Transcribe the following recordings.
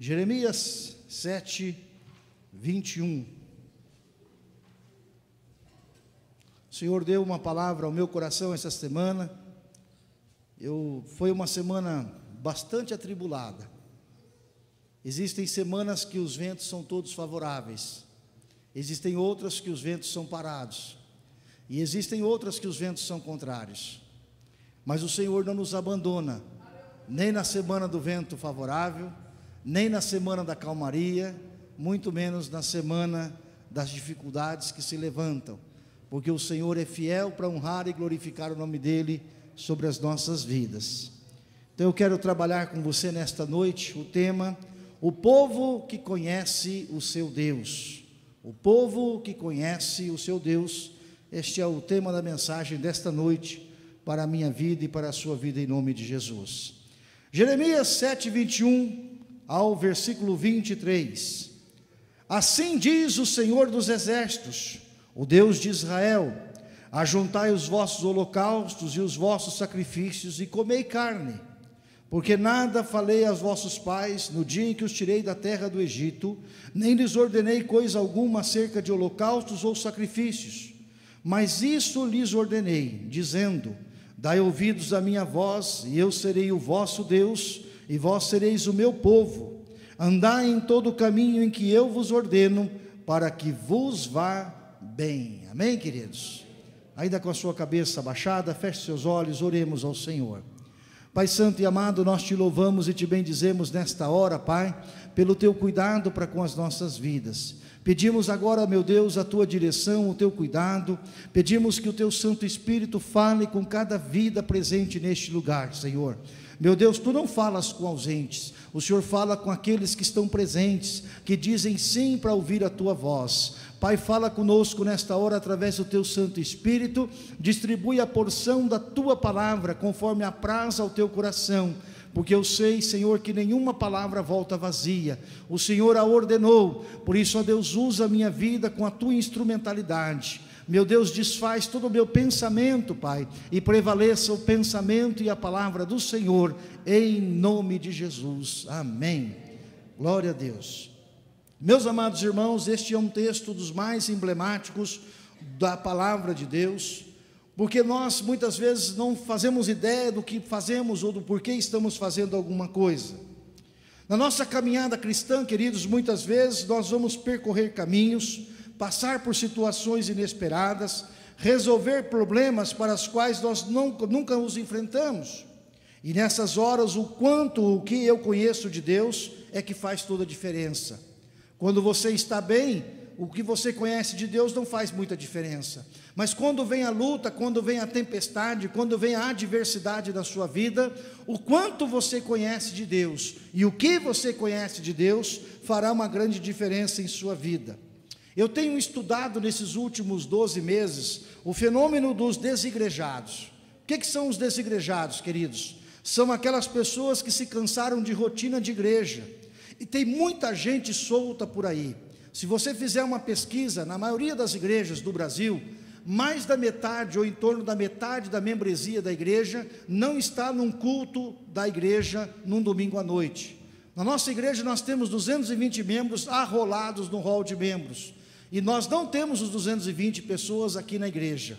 Jeremias 7, 21. O Senhor deu uma palavra ao meu coração essa semana. Foi uma semana bastante atribulada. Existem semanas que os ventos são todos favoráveis. Existem outras que os ventos são parados. E existem outras que os ventos são contrários. Mas o Senhor não nos abandona, nem na semana do vento favorável, nem na semana da calmaria, muito menos na semana das dificuldades que se levantam, porque o Senhor é fiel para honrar e glorificar o nome dEle sobre as nossas vidas. Então eu quero trabalhar com você nesta noite o tema: o povo que conhece o seu Deus. O povo que conhece o seu Deus. Este é o tema da mensagem desta noite, para a minha vida e para a sua vida, em nome de Jesus. Jeremias 7, 21 ao versículo 23. Assim diz o Senhor dos exércitos, o Deus de Israel: ajuntai os vossos holocaustos e os vossos sacrifícios, e comei carne, porque nada falei aos vossos pais no dia em que os tirei da terra do Egito, nem lhes ordenei coisa alguma acerca de holocaustos ou sacrifícios, mas isso lhes ordenei, dizendo: dai ouvidos à minha voz, e eu serei o vosso Deus, e vós sereis o meu povo. Andai em todo o caminho em que eu vos ordeno, para que vos vá bem. Amém, queridos? Ainda com a sua cabeça abaixada, feche seus olhos, oremos ao Senhor. Pai santo e amado, nós te louvamos e te bendizemos nesta hora, Pai, pelo teu cuidado para com as nossas vidas. Pedimos agora, meu Deus, a tua direção, o teu cuidado. Pedimos que o teu Santo Espírito fale com cada vida presente neste lugar, Senhor. Meu Deus, tu não falas com ausentes, o Senhor fala com aqueles que estão presentes, que dizem sim para ouvir a tua voz. Pai, fala conosco nesta hora através do teu Santo Espírito, distribui a porção da tua palavra conforme apraz ao teu coração, porque eu sei, Senhor, que nenhuma palavra volta vazia, o Senhor a ordenou. Por isso, ó Deus, usa a minha vida com a tua instrumentalidade. Meu Deus, desfaz todo o meu pensamento, Pai, e prevaleça o pensamento e a palavra do Senhor, em nome de Jesus, amém. Glória a Deus. Meus amados irmãos, este é um texto dos mais emblemáticos da palavra de Deus, porque nós muitas vezes não fazemos ideia do que fazemos ou do porquê estamos fazendo alguma coisa. Na nossa caminhada cristã, queridos, muitas vezes nós vamos percorrer caminhos, passar por situações inesperadas, resolver problemas para os quais nós nunca os enfrentamos. E nessas horas, o que eu conheço de Deus é que faz toda a diferença. Quando você está bem, o que você conhece de Deus não faz muita diferença. Mas quando vem a luta, quando vem a tempestade, quando vem a adversidade na sua vida, o quanto você conhece de Deus e o que você conhece de Deus fará uma grande diferença em sua vida. Eu tenho estudado nesses últimos 12 meses o fenômeno dos desigrejados. O que são os desigrejados, queridos? São aquelas pessoas que se cansaram de rotina de igreja. E tem muita gente solta por aí. Se você fizer uma pesquisa, na maioria das igrejas do Brasil, mais da metade ou em torno da metade da membresia da igreja não está num culto da igreja num domingo à noite. Na nossa igreja nós temos 220 membros arrolados no hall de membros. E nós não temos os 220 pessoas aqui na igreja.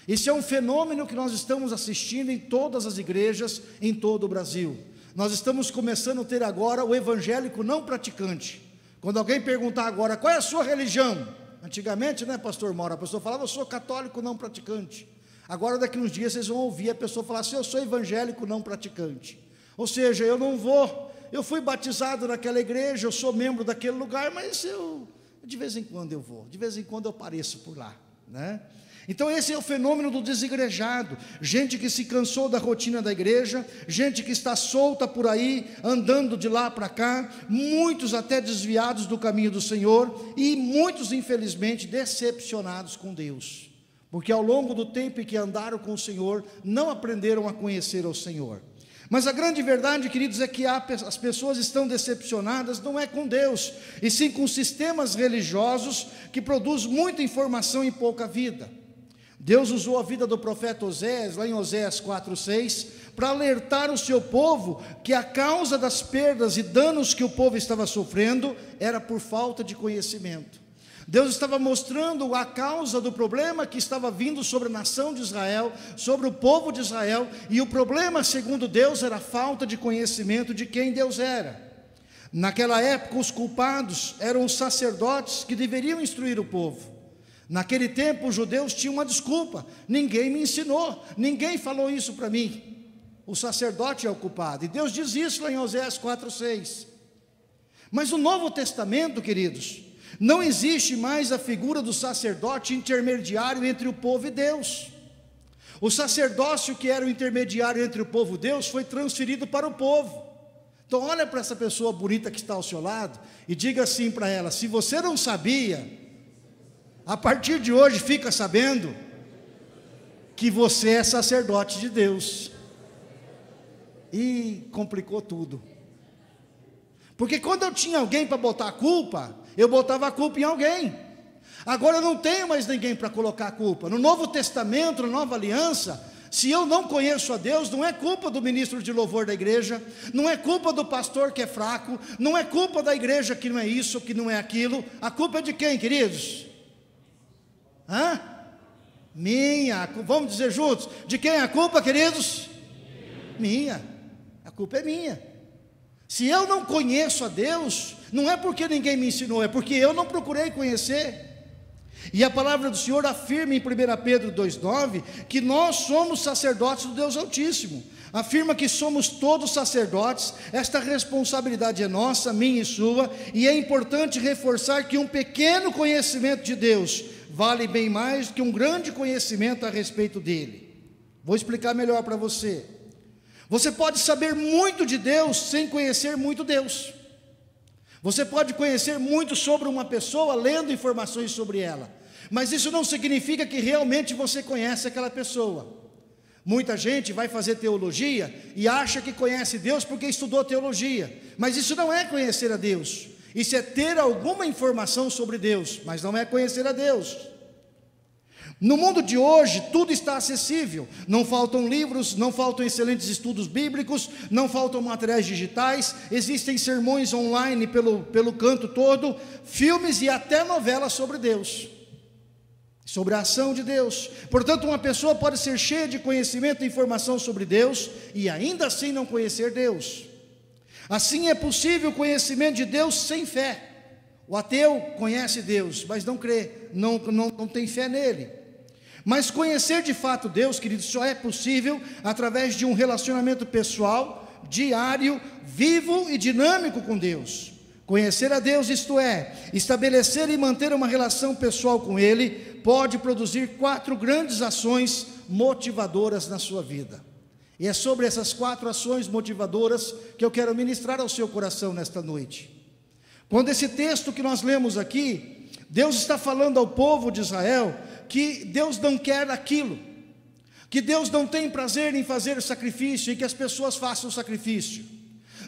Esse é um fenômeno que nós estamos assistindo em todas as igrejas em todo o Brasil. Nós estamos começando a ter agora o evangélico não praticante. Quando alguém perguntar agora, qual é a sua religião? Antigamente, né, pastor Mauro, a pessoa falava, eu sou católico não praticante. Agora, daqui uns dias, vocês vão ouvir a pessoa falar assim, eu sou evangélico não praticante. Ou seja, eu fui batizado naquela igreja, eu sou membro daquele lugar, mas de vez em quando eu vou, de vez em quando eu apareço por lá, né? Então esse é o fenômeno do desigrejado, gente que se cansou da rotina da igreja, gente que está solta por aí, andando de lá para cá, muitos até desviados do caminho do Senhor, e muitos infelizmente decepcionados com Deus, porque ao longo do tempo em que andaram com o Senhor, não aprenderam a conhecer o Senhor. Mas a grande verdade, queridos, é que as pessoas estão decepcionadas, não é com Deus, e sim com sistemas religiosos que produzem muita informação e pouca vida. Deus usou a vida do profeta Oséias, lá em Oséias 4:6, para alertar o seu povo que a causa das perdas e danos que o povo estava sofrendo era por falta de conhecimento. Deus estava mostrando a causa do problema que estava vindo sobre a nação de Israel, sobre o povo de Israel, e o problema, segundo Deus, era a falta de conhecimento de quem Deus era. Naquela época, os culpados eram os sacerdotes que deveriam instruir o povo. Naquele tempo, os judeus tinham uma desculpa: ninguém me ensinou, ninguém falou isso para mim. O sacerdote é o culpado, e Deus diz isso lá em Oséias 4:6. Mas no Novo Testamento, queridos, não existe mais a figura do sacerdote intermediário entre o povo e Deus. O sacerdócio, que era o intermediário entre o povo e Deus, foi transferido para o povo. Então olha para essa pessoa bonita que está ao seu lado e diga assim para ela: se você não sabia, a partir de hoje fica sabendo que você é sacerdote de Deus. E complicou tudo. Porque quando eu tinha alguém para botar a culpa, eu botava a culpa em alguém. Agora eu não tenho mais ninguém para colocar a culpa. No Novo Testamento, na Nova Aliança, se eu não conheço a Deus, não é culpa do ministro de louvor da igreja, não é culpa do pastor que é fraco, não é culpa da igreja que não é isso, que não é aquilo. A culpa é de quem, queridos? Minha. Vamos dizer juntos: de quem é a culpa, queridos? Minha. A culpa é minha. Se eu não conheço a Deus, não é porque ninguém me ensinou, é porque eu não procurei conhecer. E a palavra do Senhor afirma em 1 Pedro 2,9 que nós somos sacerdotes do Deus Altíssimo. Afirma que somos todos sacerdotes. Esta responsabilidade é nossa, minha e sua, e é importante reforçar que um pequeno conhecimento de Deus vale bem mais do que um grande conhecimento a respeito dele. Vou explicar melhor para você. Você pode saber muito de Deus sem conhecer muito Deus. Você pode conhecer muito sobre uma pessoa lendo informações sobre ela, mas isso não significa que realmente você conhece aquela pessoa. Muita gente vai fazer teologia e acha que conhece Deus porque estudou teologia, mas isso não é conhecer a Deus. Isso é ter alguma informação sobre Deus, mas não é conhecer a Deus. No mundo de hoje, tudo está acessível. Não faltam livros, não faltam excelentes estudos bíblicos, não faltam materiais digitais, existem sermões online pelo canto todo, filmes e até novelas sobre Deus, sobre a ação de Deus. Portanto, uma pessoa pode ser cheia de conhecimento e informação sobre Deus e ainda assim não conhecer Deus. Assim é possível o conhecimento de Deus sem fé. O ateu conhece Deus, mas não crê, não tem fé nele. Mas conhecer de fato Deus, queridos, só é possível através de um relacionamento pessoal, diário, vivo e dinâmico com Deus. Conhecer a Deus, isto é, estabelecer e manter uma relação pessoal com Ele, pode produzir 4 grandes ações motivadoras na sua vida. E é sobre essas 4 ações motivadoras que eu quero ministrar ao seu coração nesta noite. Quando esse texto que nós lemos aqui, Deus está falando ao povo de Israel que Deus não quer aquilo, que Deus não tem prazer em fazer o sacrifício e que as pessoas façam o sacrifício.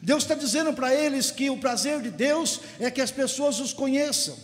Deus está dizendo para eles que o prazer de Deus é que as pessoas os conheçam.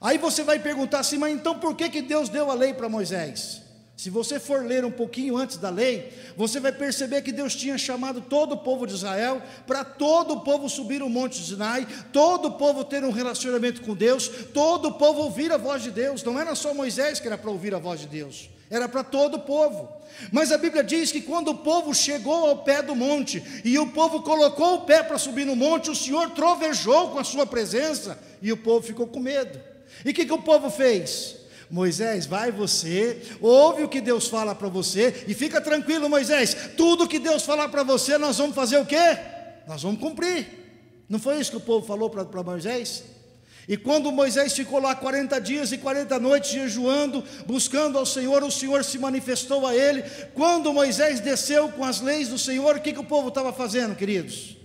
Aí você vai perguntar assim: mas então por que Deus deu a lei para Moisés? Se você for ler um pouquinho antes da lei, você vai perceber que Deus tinha chamado todo o povo de Israel, para todo o povo subir o monte Sinai, todo o povo ter um relacionamento com Deus, todo o povo ouvir a voz de Deus. Não era só Moisés que era para ouvir a voz de Deus, era para todo o povo. Mas a Bíblia diz que quando o povo chegou ao pé do monte, e o povo colocou o pé para subir no monte, o Senhor trovejou com a sua presença, e o povo ficou com medo. E o que o povo fez? Moisés, vai você, ouve o que Deus fala para você, e fica tranquilo, Moisés, tudo que Deus falar para você, nós vamos fazer o quê? Nós vamos cumprir. Não foi isso que o povo falou para Moisés? E quando Moisés ficou lá 40 dias e 40 noites jejuando, buscando ao Senhor, o Senhor se manifestou a ele. Quando Moisés desceu com as leis do Senhor, o que o povo estava fazendo, queridos?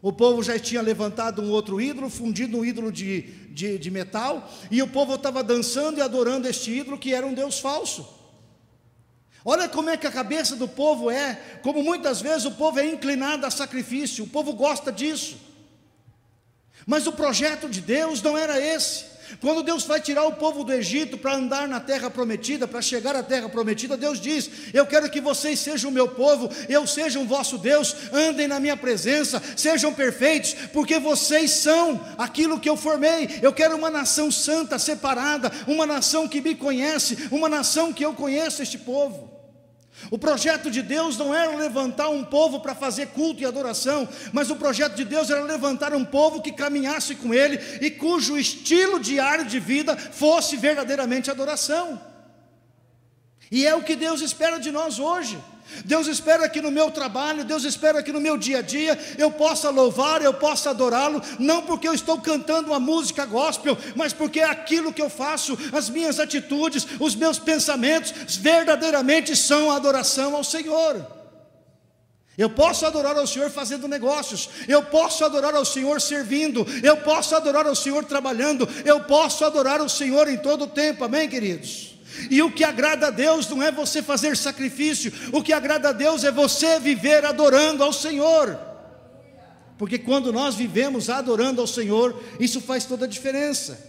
O povo já tinha levantado um outro ídolo, fundido um ídolo de metal, e o povo estava dançando e adorando este ídolo que era um Deus falso. Olha como é que a cabeça do povo é, como muitas vezes o povo é inclinado a sacrifício, o povo gosta disso. Mas o projeto de Deus não era esse. Quando Deus vai tirar o povo do Egito para andar na terra prometida, para chegar à terra prometida, Deus diz: eu quero que vocês sejam o meu povo, eu seja o vosso Deus, andem na minha presença, sejam perfeitos, porque vocês são aquilo que eu formei. Eu quero uma nação santa, separada, uma nação que me conhece, uma nação que eu conheço este povo. O projeto de Deus não era levantar um povo para fazer culto e adoração, mas o projeto de Deus era levantar um povo que caminhasse com Ele e cujo estilo diário de vida fosse verdadeiramente adoração. E é o que Deus espera de nós hoje. Deus espera que no meu trabalho, Deus espera que no meu dia a dia eu possa louvar, eu possa adorá-lo, não porque eu estou cantando uma música gospel, mas porque aquilo que eu faço, as minhas atitudes, os meus pensamentos, verdadeiramente são a adoração ao Senhor. Eu posso adorar ao Senhor fazendo negócios, eu posso adorar ao Senhor servindo, eu posso adorar ao Senhor trabalhando, eu posso adorar ao Senhor em todo o tempo, amém, queridos? E o que agrada a Deus não é você fazer sacrifício, o que agrada a Deus é você viver adorando ao Senhor, porque quando nós vivemos adorando ao Senhor, isso faz toda a diferença.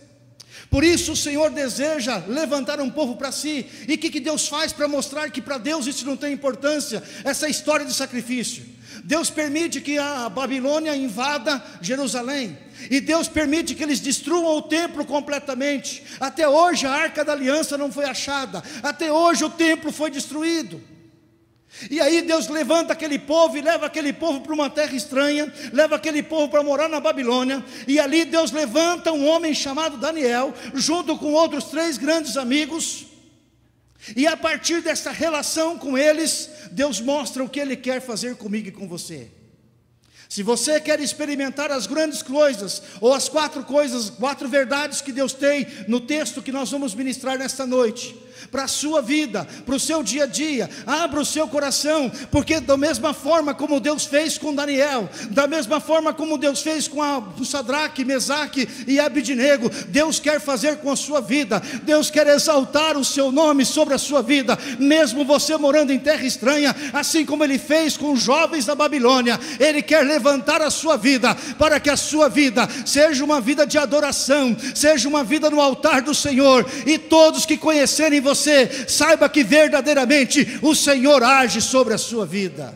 Por isso o Senhor deseja levantar um povo para si. E o que Deus faz para mostrar que para Deus isso não tem importância? Essa história de sacrifício. Deus permite que a Babilônia invada Jerusalém, e Deus permite que eles destruam o templo completamente. Até hoje a Arca da Aliança não foi achada, até hoje o templo foi destruído. E aí Deus levanta aquele povo e leva aquele povo para uma terra estranha, leva aquele povo para morar na Babilônia, e ali Deus levanta um homem chamado Daniel, junto com outros 3 grandes amigos, e a partir dessa relação com eles, Deus mostra o que Ele quer fazer comigo e com você. Se você quer experimentar as grandes coisas, ou as 4 verdades que Deus tem no texto que nós vamos ministrar nesta noite, para a sua vida, para o seu dia a dia, abra o seu coração, porque da mesma forma como Deus fez com Daniel, da mesma forma como Deus fez com Sadraque, Mesaque e Abidnego, Deus quer fazer com a sua vida. Deus quer exaltar o seu nome sobre a sua vida, mesmo você morando em terra estranha, assim como Ele fez com os jovens da Babilônia. Ele quer levantar a sua vida, para que a sua vida seja uma vida de adoração, seja uma vida no altar do Senhor, e todos que conhecerem você, saiba que verdadeiramente o Senhor age sobre a sua vida.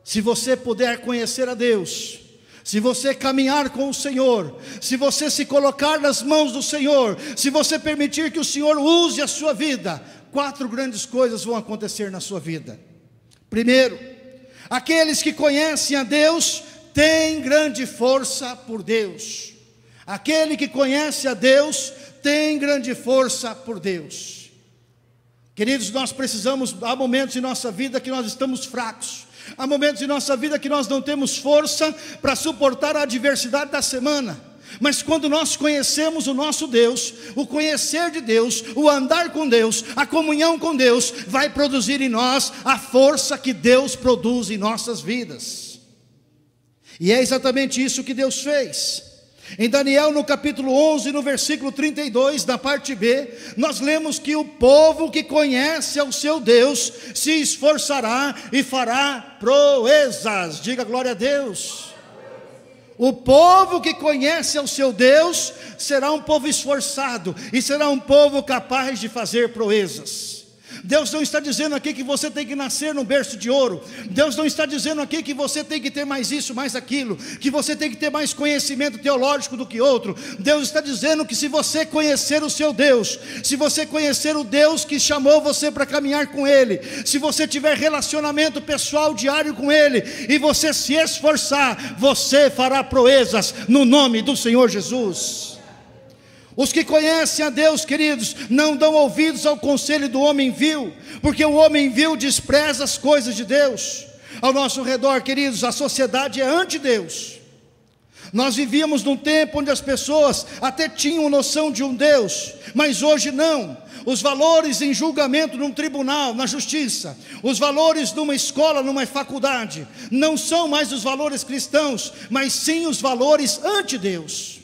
Se você puder conhecer a Deus, se você caminhar com o Senhor, se você se colocar nas mãos do Senhor, se você permitir que o Senhor use a sua vida, 4 grandes coisas vão acontecer na sua vida. Primeiro, aqueles que conhecem a Deus têm grande força por Deus. Aquele que conhece a Deus tem grande força por Deus. Queridos, nós precisamos, há momentos em nossa vida que nós estamos fracos, há momentos em nossa vida que nós não temos força para suportar a adversidade da semana, mas quando nós conhecemos o nosso Deus, o conhecer de Deus, o andar com Deus, a comunhão com Deus, vai produzir em nós a força que Deus produz em nossas vidas. E é exatamente isso que Deus fez. Em Daniel, no capítulo 11, no versículo 32, da parte B, nós lemos que o povo que conhece ao seu Deus se esforçará e fará proezas. Diga glória a Deus. O povo que conhece ao seu Deus será um povo esforçado e será um povo capaz de fazer proezas. Deus não está dizendo aqui que você tem que nascer num berço de ouro. Deus não está dizendo aqui que você tem que ter mais isso, mais aquilo, que você tem que ter mais conhecimento teológico do que outro. Deus está dizendo que se você conhecer o seu Deus, se você conhecer o Deus que chamou você para caminhar com Ele, se você tiver relacionamento pessoal diário com Ele, e você se esforçar, você fará proezas no nome do Senhor Jesus. Os que conhecem a Deus, queridos, não dão ouvidos ao conselho do homem vil, porque o homem vil despreza as coisas de Deus. Ao nosso redor, queridos, a sociedade é anti-Deus. Nós vivíamos num tempo onde as pessoas até tinham noção de um Deus, mas hoje não. Os valores em julgamento num tribunal, na justiça, os valores numa escola, numa faculdade, não são mais os valores cristãos, mas sim os valores anti-Deus.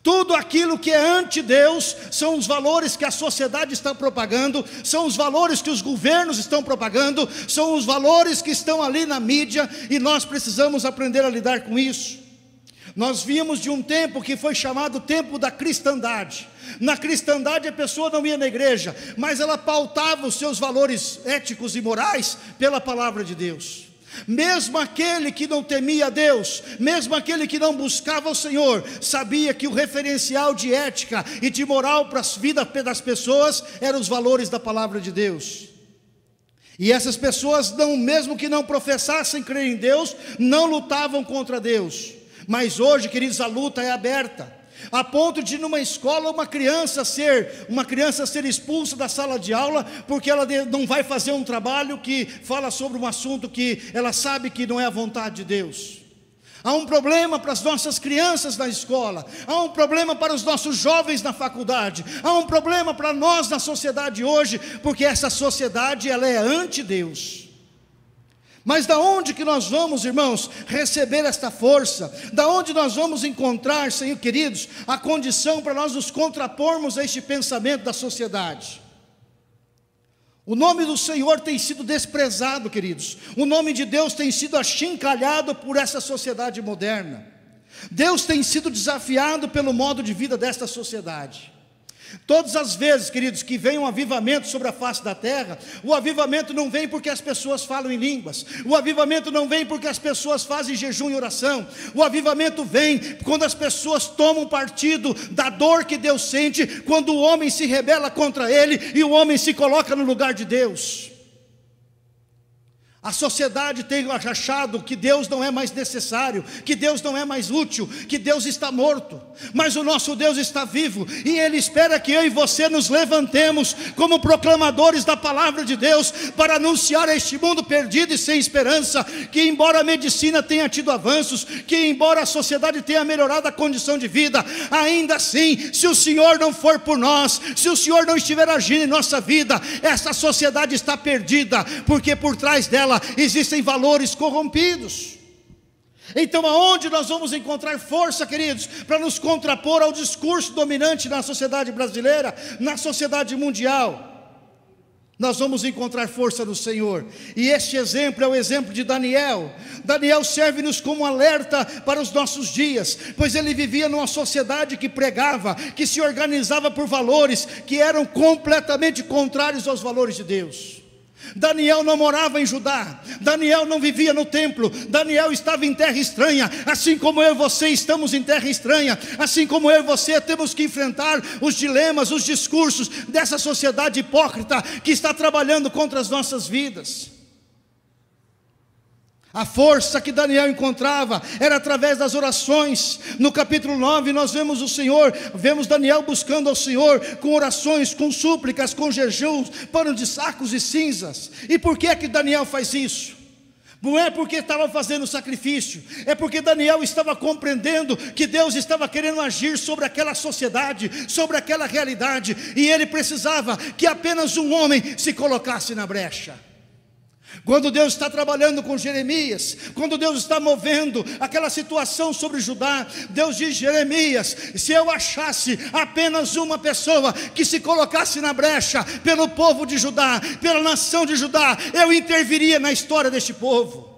Tudo aquilo que é anti-Deus são os valores que a sociedade está propagando, são os valores que os governos estão propagando, são os valores que estão ali na mídia, e nós precisamos aprender a lidar com isso. Nós vimos de um tempo que foi chamado tempo da cristandade. Na cristandade a pessoa não ia na igreja, mas ela pautava os seus valores éticos e morais pela palavra de Deus. Mesmo aquele que não temia a Deus, mesmo aquele que não buscava o Senhor, sabia que o referencial de ética e de moral para a vida das pessoas eram os valores da palavra de Deus. E essas pessoas, mesmo que não professassem crer em Deus, não lutavam contra Deus. Mas hoje, queridos, a luta é aberta, a ponto de numa escola uma criança ser expulsa da sala de aula, porque ela não vai fazer um trabalho que fala sobre um assunto que ela sabe que não é a vontade de Deus. Há um problema para as nossas crianças na escola, há um problema para os nossos jovens na faculdade, há um problema para nós na sociedade hoje, porque essa sociedade ela é anti-Deus. Mas da onde que nós vamos, irmãos, receber esta força? Da onde nós vamos encontrar, Senhor queridos, a condição para nós nos contrapormos a este pensamento da sociedade? O nome do Senhor tem sido desprezado, queridos. O nome de Deus tem sido achincalhado por essa sociedade moderna. Deus tem sido desafiado pelo modo de vida desta sociedade. Todas as vezes, queridos, que vem um avivamento sobre a face da terra, o avivamento não vem porque as pessoas falam em línguas, o avivamento não vem porque as pessoas fazem jejum e oração, o avivamento vem quando as pessoas tomam partido da dor que Deus sente, quando o homem se rebela contra ele e o homem se coloca no lugar de Deus. A sociedade tem achado que Deus não é mais necessário, que Deus não é mais útil, que Deus está morto, mas o nosso Deus está vivo, e Ele espera que eu e você nos levantemos como proclamadores da palavra de Deus, para anunciar a este mundo perdido e sem esperança, que embora a medicina tenha tido avanços, que embora a sociedade tenha melhorado a condição de vida, ainda assim, se o Senhor não for por nós, se o Senhor não estiver agindo em nossa vida, essa sociedade está perdida, porque por trás dela existem valores corrompidos. Então aonde nós vamos encontrar força, queridos, para nos contrapor ao discurso dominante na sociedade brasileira, na sociedade mundial? Nós vamos encontrar força no Senhor, e este exemplo é o exemplo de Daniel. Daniel serve-nos como alerta para os nossos dias, pois ele vivia numa sociedade que pregava, que se organizava por valores que eram completamente contrários aos valores de Deus. Daniel não morava em Judá, Daniel não vivia no templo, Daniel estava em terra estranha, assim como eu e você estamos em terra estranha, assim como eu e você temos que enfrentar os dilemas, os discursos dessa sociedade hipócrita que está trabalhando contra as nossas vidas. A força que Daniel encontrava era através das orações. No capítulo 9 nós vemos Daniel buscando ao Senhor com orações, com súplicas, com jejuns, pano de sacos e cinzas. E por que é que Daniel faz isso? Não é porque estava fazendo sacrifício, é porque Daniel estava compreendendo que Deus estava querendo agir sobre aquela sociedade, sobre aquela realidade, e ele precisava que apenas um homem se colocasse na brecha. Quando Deus está trabalhando com Jeremias, quando Deus está movendo aquela situação sobre Judá, Deus diz: Jeremias, se eu achasse apenas uma pessoa que se colocasse na brecha pelo povo de Judá, pela nação de Judá, eu interviria na história deste povo.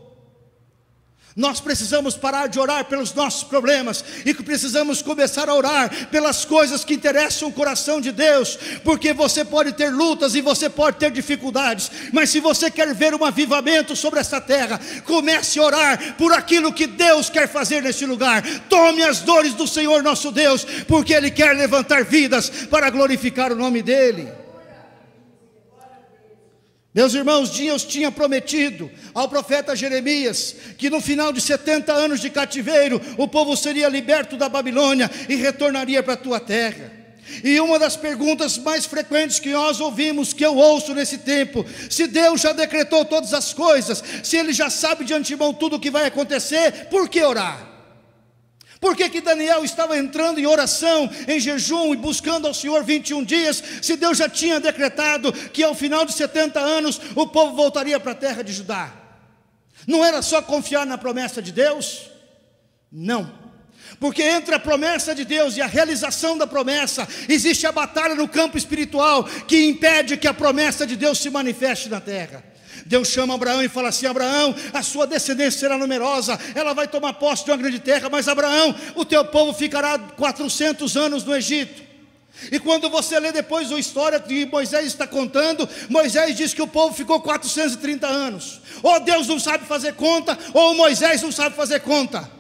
Nós precisamos parar de orar pelos nossos problemas e precisamos começar a orar pelas coisas que interessam o coração de Deus, porque você pode ter lutas e você pode ter dificuldades, mas se você quer ver um avivamento sobre essa terra, comece a orar por aquilo que Deus quer fazer nesse lugar. Tome as dores do Senhor nosso Deus, porque Ele quer levantar vidas para glorificar o nome dEle. Meus irmãos, Deus tinha prometido ao profeta Jeremias que no final de 70 anos de cativeiro, o povo seria liberto da Babilônia e retornaria para a tua terra. E uma das perguntas mais frequentes que nós ouvimos, que eu ouço nesse tempo: se Deus já decretou todas as coisas, se Ele já sabe de antemão tudo o que vai acontecer, por que orar? Por que Daniel estava entrando em oração, em jejum e buscando ao Senhor 21 dias, se Deus já tinha decretado que ao final de 70 anos o povo voltaria para a terra de Judá? Não era só confiar na promessa de Deus? Não, porque entre a promessa de Deus e a realização da promessa, existe a batalha no campo espiritual, que impede que a promessa de Deus se manifeste na terra. Deus chama Abraão e fala assim: Abraão, a sua descendência será numerosa, ela vai tomar posse de uma grande terra, mas Abraão, o teu povo ficará 400 anos no Egito. E quando você lê depois a história que Moisés está contando, Moisés diz que o povo ficou 430 anos. Ou Deus não sabe fazer conta, ou Moisés não sabe fazer conta.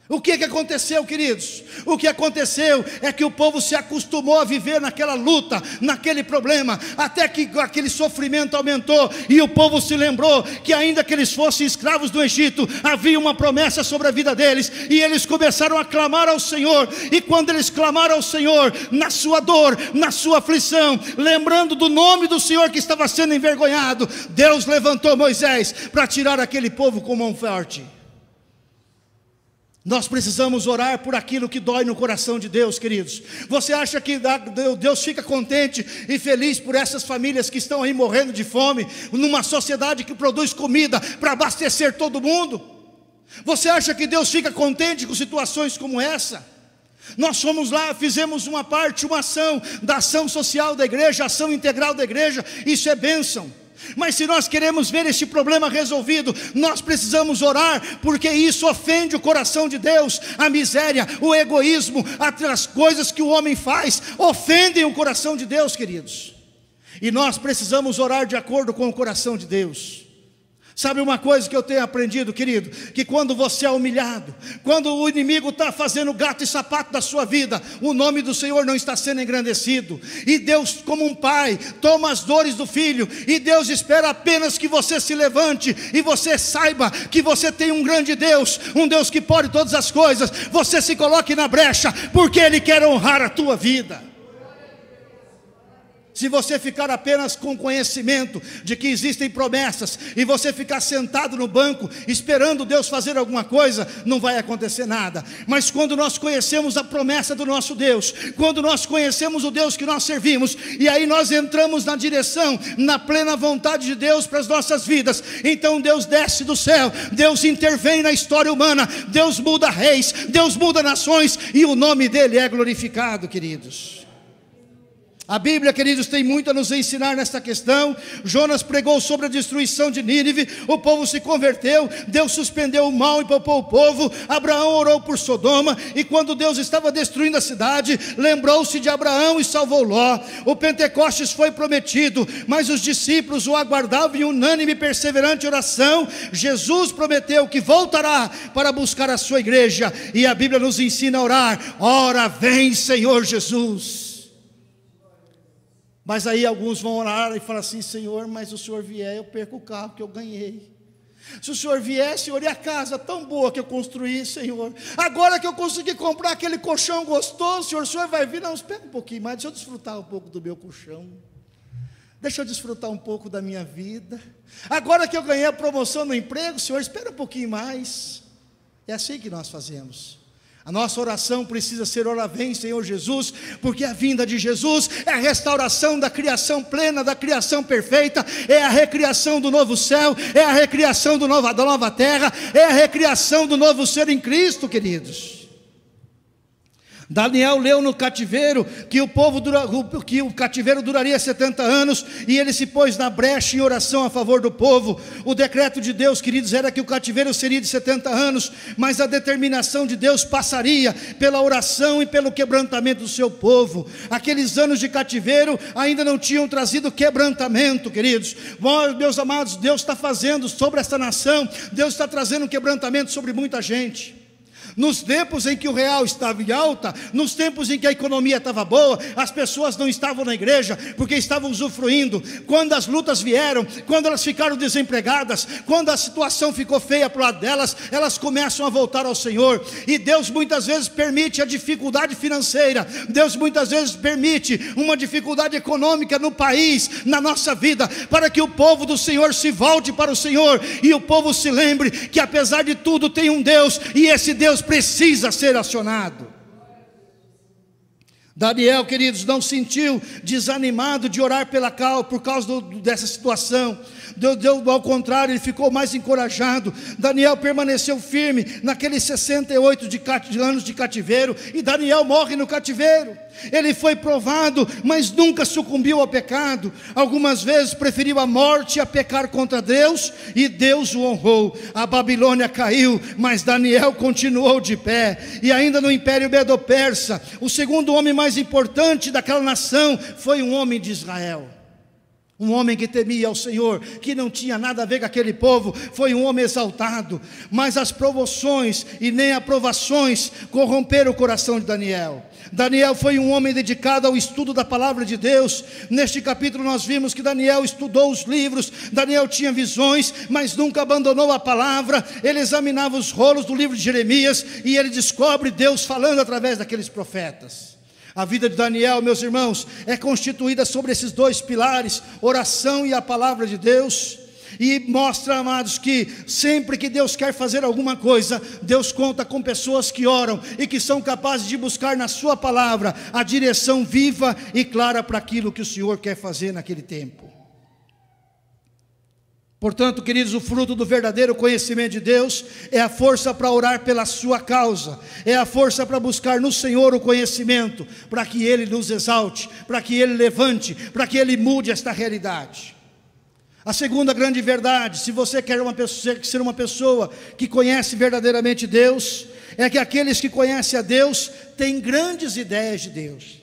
O que aconteceu, queridos? O que aconteceu é que o povo se acostumou a viver naquela luta, naquele problema, até que aquele sofrimento aumentou, e o povo se lembrou que ainda que eles fossem escravos do Egito, havia uma promessa sobre a vida deles, e eles começaram a clamar ao Senhor. E quando eles clamaram ao Senhor, na sua dor, na sua aflição, lembrando do nome do Senhor que estava sendo envergonhado, Deus levantou Moisés para tirar aquele povo com mão forte. Nós precisamos orar por aquilo que dói no coração de Deus, queridos. Você acha que Deus fica contente e feliz por essas famílias que estão aí morrendo de fome, numa sociedade que produz comida para abastecer todo mundo? Você acha que Deus fica contente com situações como essa? Nós fomos lá, fizemos uma parte, uma ação da ação social da igreja, ação integral da igreja, isso é bênção. Mas se nós queremos ver este problema resolvido, nós precisamos orar, porque isso ofende o coração de Deus. A miséria, o egoísmo, as coisas que o homem faz ofendem o coração de Deus, queridos. E nós precisamos orar de acordo com o coração de Deus. Sabe uma coisa que eu tenho aprendido, querido? Que quando você é humilhado, quando o inimigo está fazendo gato e sapato da sua vida, o nome do Senhor não está sendo engrandecido. E Deus, como um pai, toma as dores do filho, e Deus espera apenas que você se levante, e você saiba que você tem um grande Deus, um Deus que pode todas as coisas. Você se coloque na brecha, porque Ele quer honrar a tua vida. Se você ficar apenas com conhecimento de que existem promessas, e você ficar sentado no banco esperando Deus fazer alguma coisa, não vai acontecer nada. Mas quando nós conhecemos a promessa do nosso Deus, quando nós conhecemos o Deus que nós servimos, e aí nós entramos na direção, na plena vontade de Deus para as nossas vidas, então Deus desce do céu, Deus intervém na história humana, Deus muda reis, Deus muda nações, e o nome dele é glorificado, queridos. A Bíblia, queridos, tem muito a nos ensinar nesta questão. Jonas pregou sobre a destruição de Nínive, o povo se converteu, Deus suspendeu o mal e poupou o povo. Abraão orou por Sodoma, e quando Deus estava destruindo a cidade, lembrou-se de Abraão e salvou Ló. O Pentecostes foi prometido, mas os discípulos o aguardavam em unânime e perseverante oração. Jesus prometeu que voltará para buscar a sua igreja, e a Bíblia nos ensina a orar: ora vem Senhor Jesus. Mas aí alguns vão orar e falar assim: Senhor, mas se o Senhor vier, eu perco o carro que eu ganhei. Se o Senhor vier, Senhor, e a casa tão boa que eu construí, Senhor, agora que eu consegui comprar aquele colchão gostoso, Senhor, o Senhor vai vir? Não, espera um pouquinho mais, deixa eu desfrutar um pouco do meu colchão, deixa eu desfrutar um pouco da minha vida. Agora que eu ganhei a promoção no emprego, Senhor, espera um pouquinho mais. É assim que nós fazemos. A nossa oração precisa ser: ora vem Senhor Jesus, porque a vinda de Jesus é a restauração da criação plena, da criação perfeita, é a recriação do novo céu, é a recriação da nova terra, é a recriação do novo ser em Cristo, queridos. Daniel leu no cativeiro que o cativeiro duraria 70 anos, e ele se pôs na brecha em oração a favor do povo. O decreto de Deus, queridos, era que o cativeiro seria de 70 anos, mas a determinação de Deus passaria pela oração e pelo quebrantamento do seu povo. Aqueles anos de cativeiro ainda não tinham trazido quebrantamento, queridos. Bom, meus amados, Deus está fazendo sobre esta nação, Deus está trazendo quebrantamento sobre muita gente. Nos tempos em que o real estava em alta, nos tempos em que a economia estava boa, as pessoas não estavam na igreja, porque estavam usufruindo. Quando as lutas vieram, quando elas ficaram desempregadas, quando a situação ficou feia para o lado delas, elas começam a voltar ao Senhor. E Deus muitas vezes permite a dificuldade financeira, Deus muitas vezes permite uma dificuldade econômica no país, na nossa vida, para que o povo do Senhor se volte para o Senhor, e o povo se lembre que apesar de tudo tem um Deus, e esse Deus precisa ser acionado. Daniel, queridos, não sentiu desanimado de orar por causa dessa situação. Ao contrário, ele ficou mais encorajado. Daniel permaneceu firme naqueles 68 anos de cativeiro, e Daniel morre no cativeiro. Ele foi provado, mas nunca sucumbiu ao pecado. Algumas vezes preferiu a morte a pecar contra Deus, e Deus o honrou. A Babilônia caiu, mas Daniel continuou de pé. E ainda no Império Medo-Persa, o segundo homem mais importante daquela nação foi um homem de Israel. Um homem que temia ao Senhor, que não tinha nada a ver com aquele povo, foi um homem exaltado. Mas as promoções e nem aprovações corromperam o coração de Daniel. Daniel foi um homem dedicado ao estudo da palavra de Deus. Neste capítulo nós vimos que Daniel estudou os livros, Daniel tinha visões, mas nunca abandonou a palavra. Ele examinava os rolos do livro de Jeremias, e ele descobre Deus falando através daqueles profetas. A vida de Daniel, meus irmãos, é constituída sobre esses dois pilares, oração e a palavra de Deus. E mostra, amados, que sempre que Deus quer fazer alguma coisa, Deus conta com pessoas que oram e que são capazes de buscar na sua palavra a direção viva e clara para aquilo que o Senhor quer fazer naquele tempo. Portanto, queridos, o fruto do verdadeiro conhecimento de Deus é a força para orar pela sua causa, é a força para buscar no Senhor o conhecimento, para que Ele nos exalte, para que Ele levante, para que Ele mude esta realidade. A segunda grande verdade, se você quer ser uma pessoa que conhece verdadeiramente Deus, é que aqueles que conhecem a Deus têm grandes ideias de Deus.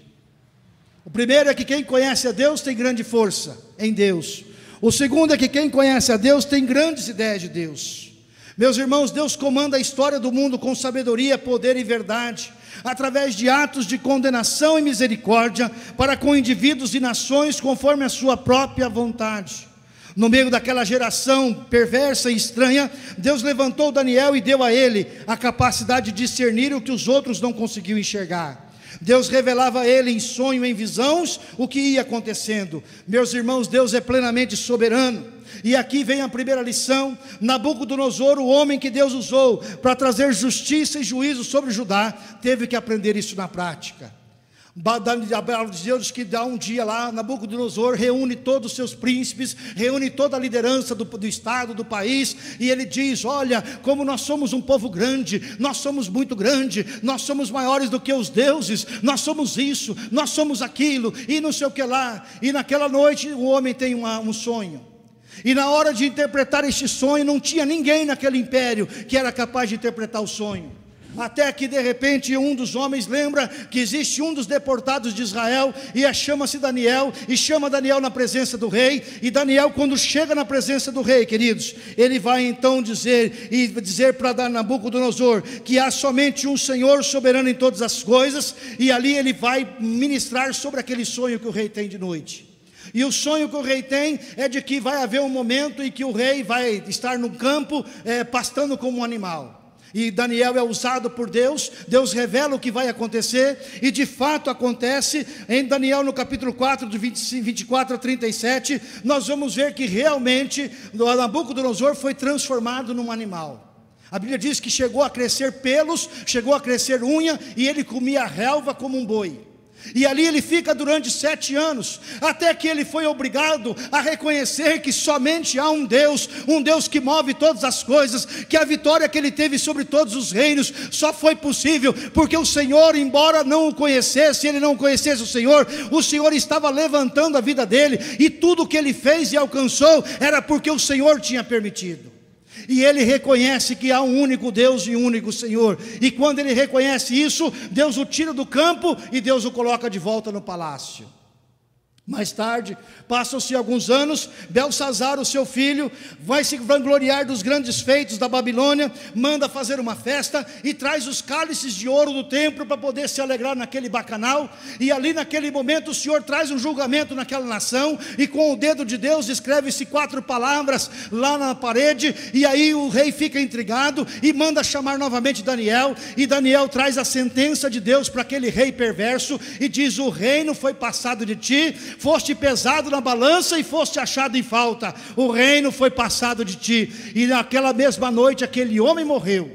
O primeiro é que quem conhece a Deus tem grande força em Deus. O segundo é que quem conhece a Deus tem grandes ideias de Deus. Meus irmãos, Deus comanda a história do mundo com sabedoria, poder e verdade, através de atos de condenação e misericórdia, para com indivíduos e nações conforme a sua própria vontade. No meio daquela geração perversa e estranha, Deus levantou Daniel e deu a ele a capacidade de discernir o que os outros não conseguiam enxergar. Deus revelava a ele em sonho, em visões, o que ia acontecendo. Meus irmãos, Deus é plenamente soberano. E aqui vem a primeira lição. Nabucodonosor, o homem que Deus usou para trazer justiça e juízo sobre Judá, teve que aprender isso na prática. Deus que dá um dia lá, Nabucodonosor reúne todos os seus príncipes, reúne toda a liderança do estado, do país, e ele diz: olha, como nós somos um povo grande, nós somos muito grande, nós somos maiores do que os deuses, nós somos isso, nós somos aquilo, e não sei o que lá. E naquela noite o homem tem um sonho, e na hora de interpretar este sonho, não tinha ninguém naquele império que era capaz de interpretar o sonho. Até que de repente um dos homens lembra que existe um dos deportados de Israel, e chama-se Daniel, e chama Daniel na presença do rei. E Daniel, quando chega na presença do rei, queridos, ele vai então dizer para Nabucodonosor que há somente um Senhor soberano em todas as coisas, e ali ele vai ministrar sobre aquele sonho que o rei tem de noite. E o sonho que o rei tem é de que vai haver um momento em que o rei vai estar no campo pastando como um animal. E Daniel é usado por Deus, Deus revela o que vai acontecer, e de fato acontece. Em Daniel no capítulo 4, de 24 a 37, nós vamos ver que realmente Nabucodonosor foi transformado num animal. A Bíblia diz que chegou a crescer pelos, chegou a crescer unha, e ele comia relva como um boi. E ali ele fica durante 7 anos, até que ele foi obrigado a reconhecer que somente há um Deus que move todas as coisas, que a vitória que ele teve sobre todos os reinos só foi possível porque o Senhor, embora não o conhecesse, ele não conhecesse o Senhor estava levantando a vida dele, e tudo que ele fez e alcançou era porque o Senhor tinha permitido. E ele reconhece que há um único Deus e um único Senhor, e quando ele reconhece isso, Deus o tira do campo e Deus o coloca de volta no palácio. Mais tarde, passam-se alguns anos, Belsazar, o seu filho, vai se vangloriar dos grandes feitos da Babilônia, manda fazer uma festa e traz os cálices de ouro do templo para poder se alegrar naquele bacanal. E ali naquele momento o Senhor traz um julgamento naquela nação, e com o dedo de Deus escreve-se 4 palavras lá na parede, e aí o rei fica intrigado e manda chamar novamente Daniel, e Daniel traz a sentença de Deus para aquele rei perverso, e diz: o reino foi passado de ti, foste pesado na balança e foste achado em falta, o reino foi passado de ti. E naquela mesma noite aquele homem morreu.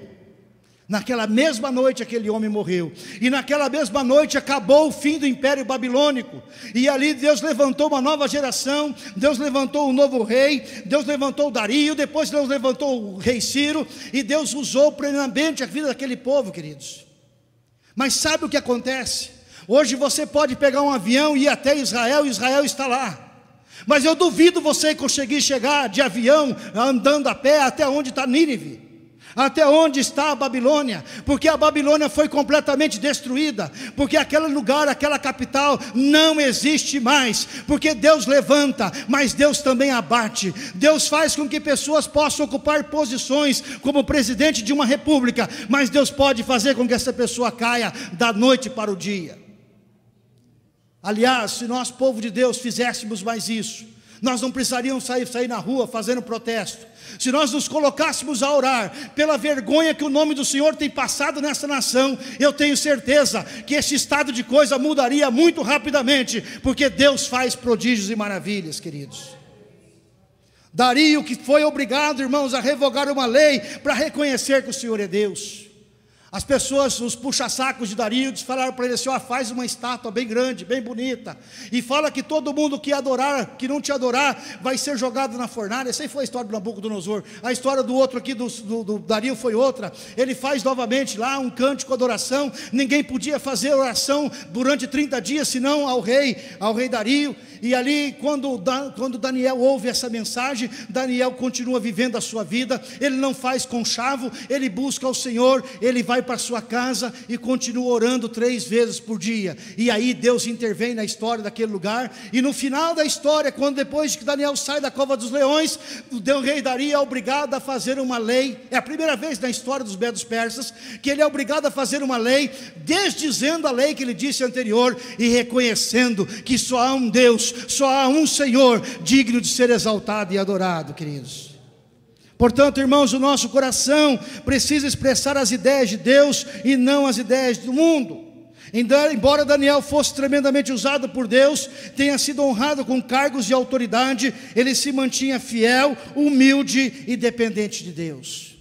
Naquela mesma noite aquele homem morreu, e naquela mesma noite acabou o fim do Império Babilônico, e ali Deus levantou uma nova geração, Deus levantou um novo rei, Deus levantou Dario, depois Deus levantou o rei Ciro, e Deus usou plenamente a vida daquele povo, queridos. Mas sabe o que acontece? Hoje você pode pegar um avião e ir até Israel, Israel está lá. Mas eu duvido você conseguir chegar de avião, andando a pé, até onde está Nínive, até onde está a Babilônia, porque a Babilônia foi completamente destruída, porque aquele lugar, aquela capital não existe mais, porque Deus levanta, mas Deus também abate. Deus faz com que pessoas possam ocupar posições como presidente de uma república, mas Deus pode fazer com que essa pessoa caia da noite para o dia. Aliás, se nós, povo de Deus, fizéssemos mais isso, nós não precisaríamos sair na rua fazendo protesto. Se nós nos colocássemos a orar pela vergonha que o nome do Senhor tem passado nessa nação, eu tenho certeza que esse estado de coisa mudaria muito rapidamente, porque Deus faz prodígios e maravilhas, queridos. Dario, que foi obrigado, irmãos, a revogar uma lei para reconhecer que o Senhor é Deus. As pessoas, os puxa-sacos de Dario, falaram para ele assim: ó, faz uma estátua bem grande, bem bonita, e fala que todo mundo que adorar, que não te adorar, vai ser jogado na fornalha. Essa aí foi a história do Nabucodonosor. A história do outro aqui, do Dario, foi outra. Ele faz novamente lá um cântico de adoração. Ninguém podia fazer oração durante 30 dias, senão ao rei Dario. E ali, quando Daniel ouve essa mensagem, Daniel continua vivendo a sua vida. Ele não faz conchavo, ele busca o Senhor, ele vai para sua casa e continua orando 3 vezes por dia. E aí Deus intervém na história daquele lugar. E no final da história, quando depois que Daniel sai da cova dos leões, o rei Dario é obrigado a fazer uma lei. É a primeira vez na história dos Medos Persas que ele é obrigado a fazer uma lei, desdizendo a lei que ele disse anterior e reconhecendo que só há um Deus, só há um Senhor digno de ser exaltado e adorado, queridos. Portanto, irmãos, o nosso coração precisa expressar as ideias de Deus e não as ideias do mundo. Embora Daniel fosse tremendamente usado por Deus, tenha sido honrado com cargos de autoridade, ele se mantinha fiel, humilde e dependente de Deus.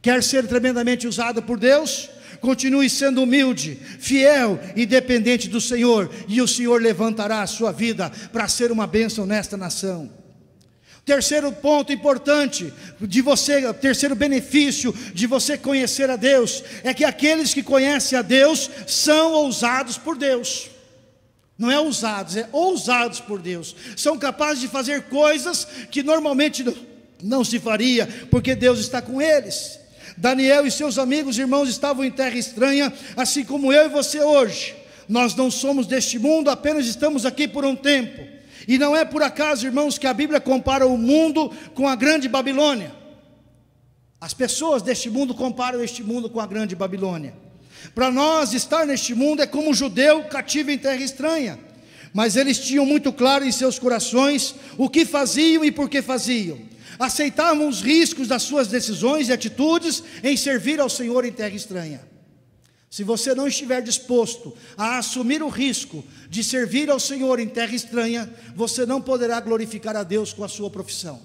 Quer ser tremendamente usado por Deus? Continue sendo humilde, fiel e dependente do Senhor, e o Senhor levantará a sua vida para ser uma bênção nesta nação. Terceiro ponto importante terceiro benefício de você conhecer a Deus, é que aqueles que conhecem a Deus são ousados por Deus. Não é ousados, é ousados por Deus. São capazes de fazer coisas que normalmente não se faria, porque Deus está com eles. Daniel e seus amigos, irmãos, estavam em terra estranha, assim como eu e você hoje. Nós não somos deste mundo, apenas estamos aqui por um tempo. E não é por acaso, irmãos, que a Bíblia compara o mundo com a grande Babilônia. As pessoas deste mundo comparam este mundo com a grande Babilônia. Para nós, estar neste mundo é como um judeu cativo em terra estranha. Mas eles tinham muito claro em seus corações o que faziam e por que faziam. Aceitavam os riscos das suas decisões e atitudes em servir ao Senhor em terra estranha. Se você não estiver disposto a assumir o risco de servir ao Senhor em terra estranha, você não poderá glorificar a Deus com a sua profissão.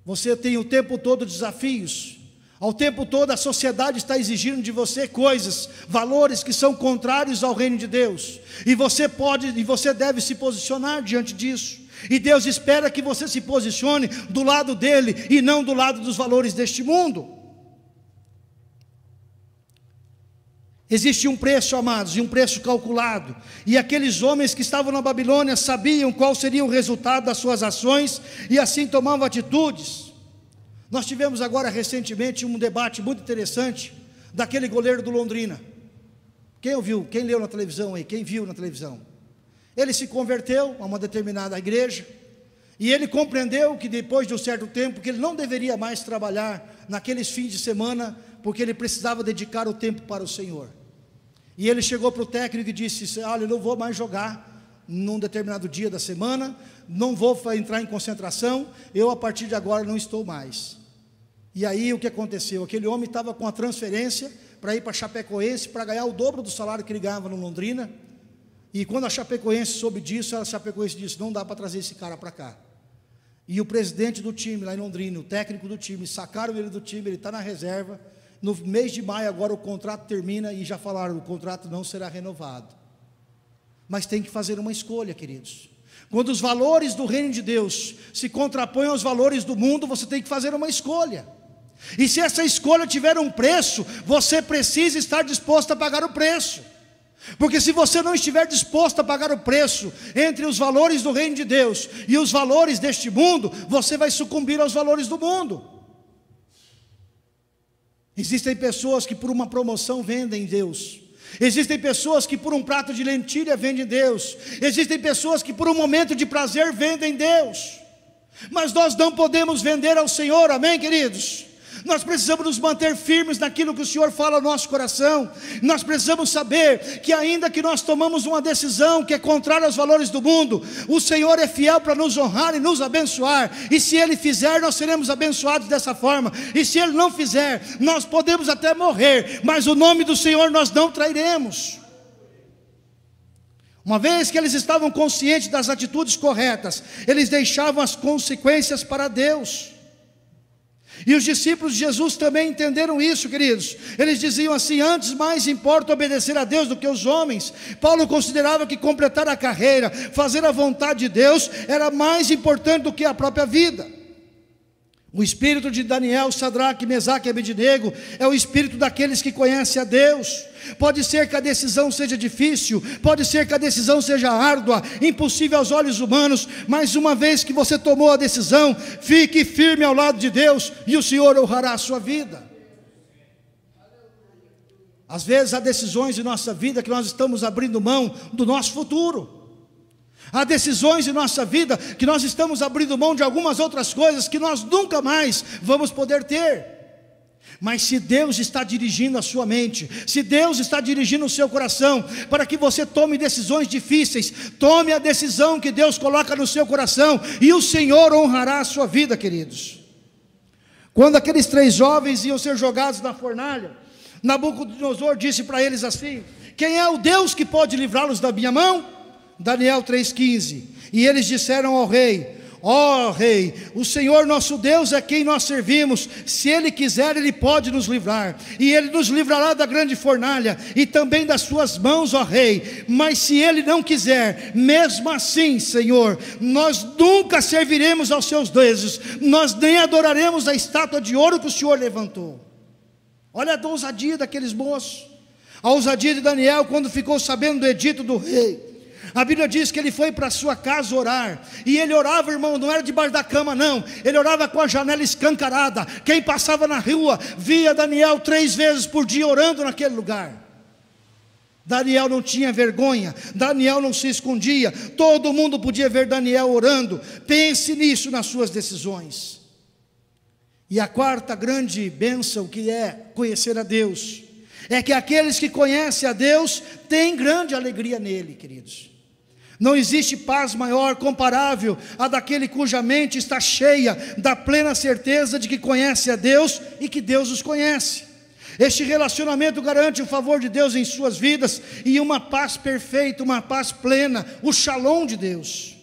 Você tem o tempo todo desafios, ao tempo todo a sociedade está exigindo de você coisas, valores que são contrários ao reino de Deus, e você deve se posicionar diante disso. E Deus espera que você se posicione do lado dele e não do lado dos valores deste mundo. Existe um preço, amados, e um preço calculado. E aqueles homens que estavam na Babilônia sabiam qual seria o resultado das suas ações e assim tomavam atitudes. Nós tivemos agora recentemente um debate muito interessante daquele goleiro do Londrina. Quem ouviu? Quem leu na televisão aí? Quem viu na televisão? Ele se converteu a uma determinada igreja, e ele compreendeu que depois de um certo tempo, que ele não deveria mais trabalhar naqueles fins de semana, porque ele precisava dedicar o tempo para o Senhor. E ele chegou para o técnico e disse: olha, eu não vou mais jogar num determinado dia da semana, não vou entrar em concentração, eu a partir de agora não estou mais. E aí o que aconteceu? Aquele homem estava com a transferência para ir para Chapecoense, para ganhar o dobro do salário que ele ganhava no Londrina. E quando a Chapecoense soube disso, a Chapecoense disse: não dá para trazer esse cara para cá. E o presidente do time lá em Londrina, o técnico do time, sacaram ele do time, ele está na reserva. No mês de maio agora o contrato termina e já falaram: o contrato não será renovado. Mas tem que fazer uma escolha, queridos. Quando os valores do reino de Deus se contrapõem aos valores do mundo, você tem que fazer uma escolha. E se essa escolha tiver um preço, você precisa estar disposto a pagar o preço. Porque se você não estiver disposto a pagar o preço entre os valores do reino de Deus e os valores deste mundo, você vai sucumbir aos valores do mundo. Existem pessoas que por uma promoção vendem Deus. Existem pessoas que por um prato de lentilha vendem Deus. Existem pessoas que por um momento de prazer vendem Deus. Mas nós não podemos vender ao Senhor, amém, queridos? Nós precisamos nos manter firmes naquilo que o Senhor fala no nosso coração. Nós precisamos saber que ainda que nós tomamos uma decisão que é contrária aos valores do mundo, o Senhor é fiel para nos honrar e nos abençoar. E se Ele fizer, nós seremos abençoados dessa forma. E se Ele não fizer, nós podemos até morrer, mas o nome do Senhor nós não trairemos. Uma vez que eles estavam conscientes das atitudes corretas, eles deixavam as consequências para Deus. E os discípulos de Jesus também entenderam isso, queridos. Eles diziam assim: antes mais importa obedecer a Deus do que os homens. Paulo considerava que completar a carreira, fazer a vontade de Deus, era mais importante do que a própria vida. O espírito de Daniel, Sadraque, Mesaque e Abednego é o espírito daqueles que conhecem a Deus. Pode ser que a decisão seja difícil, pode ser que a decisão seja árdua, impossível aos olhos humanos, mas uma vez que você tomou a decisão, fique firme ao lado de Deus e o Senhor honrará a sua vida. Às vezes há decisões em nossa vida que nós estamos abrindo mão do nosso futuro. Há decisões em nossa vida que nós estamos abrindo mão de algumas outras coisas que nós nunca mais vamos poder ter. Mas se Deus está dirigindo a sua mente, se Deus está dirigindo o seu coração, para que você tome decisões difíceis, tome a decisão que Deus coloca no seu coração, e o Senhor honrará a sua vida, queridos. Quando aqueles 3 jovens iam ser jogados na fornalha, Nabucodonosor disse para eles assim: quem é o Deus que pode livrá-los da minha mão? Daniel 3,15. E eles disseram ao rei: ó rei, o Senhor nosso Deus é quem nós servimos. Se Ele quiser, Ele pode nos livrar, e Ele nos livrará da grande fornalha e também das suas mãos, ó rei. Mas se Ele não quiser, mesmo assim, Senhor, nós nunca serviremos aos seus deuses, nós nem adoraremos a estátua de ouro que o Senhor levantou. Olha a ousadia daqueles moços, a ousadia de Daniel quando ficou sabendo do edito do rei. A Bíblia diz que ele foi para a sua casa orar, e ele orava, irmão, não era debaixo da cama não, ele orava com a janela escancarada. Quem passava na rua, via Daniel 3 vezes por dia orando naquele lugar. Daniel não tinha vergonha, Daniel não se escondia, todo mundo podia ver Daniel orando. Pense nisso nas suas decisões. E a quarta grande bênção, que é conhecer a Deus, é que aqueles que conhecem a Deus, têm grande alegria nele, queridos. Não existe paz maior, comparável a daquele cuja mente está cheia da plena certeza de que conhece a Deus e que Deus os conhece. Este relacionamento garante o favor de Deus em suas vidas e uma paz perfeita, uma paz plena, o shalom de Deus.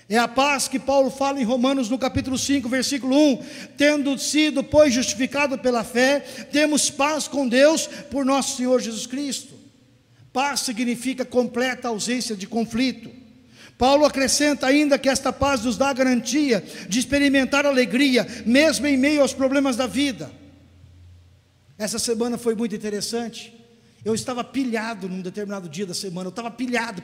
É a paz que Paulo fala em Romanos no capítulo 5, versículo 1. Tendo sido, pois, justificado pela fé, temos paz com Deus por nosso Senhor Jesus Cristo. Paz significa completa ausência de conflito. Paulo acrescenta ainda que esta paz nos dá a garantia de experimentar alegria, mesmo em meio aos problemas da vida. Essa semana foi muito interessante. Eu estava pilhado num determinado dia da semana, eu estava pilhado.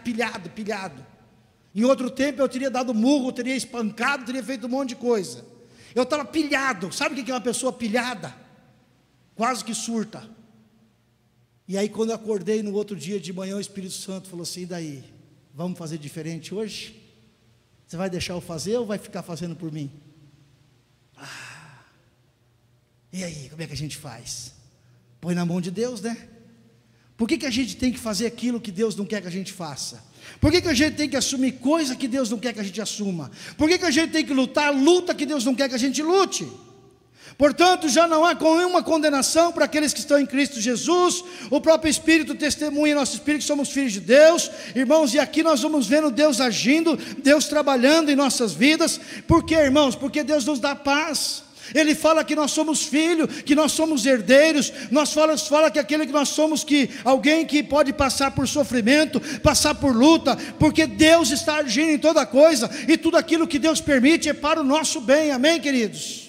Em outro tempo eu teria dado murro, teria espancado, teria feito um monte de coisa. Eu estava pilhado. Sabe o que é uma pessoa pilhada? Quase que surta. E aí quando eu acordei no outro dia de manhã, o Espírito Santo falou assim: e daí? Vamos fazer diferente hoje? Você vai deixar eu fazer ou vai ficar fazendo por mim? E aí, como é que a gente faz? Põe na mão de Deus, né? Por que a gente tem que fazer aquilo que Deus não quer que a gente faça? Por que a gente tem que assumir coisa que Deus não quer que a gente assuma? Por que a gente tem que lutar a luta que Deus não quer que a gente lute? Portanto, já não há nenhuma condenação para aqueles que estão em Cristo Jesus. O próprio Espírito testemunha em nosso Espírito que somos filhos de Deus. Irmãos, e aqui nós vamos vendo Deus agindo, Deus trabalhando em nossas vidas. Por quê, irmãos? Porque Deus nos dá paz. Ele fala que nós somos filhos, que nós somos herdeiros. Nós fala que aquele que nós somos, que alguém que pode passar por sofrimento, passar por luta, porque Deus está agindo em toda coisa, e tudo aquilo que Deus permite é para o nosso bem, amém, queridos?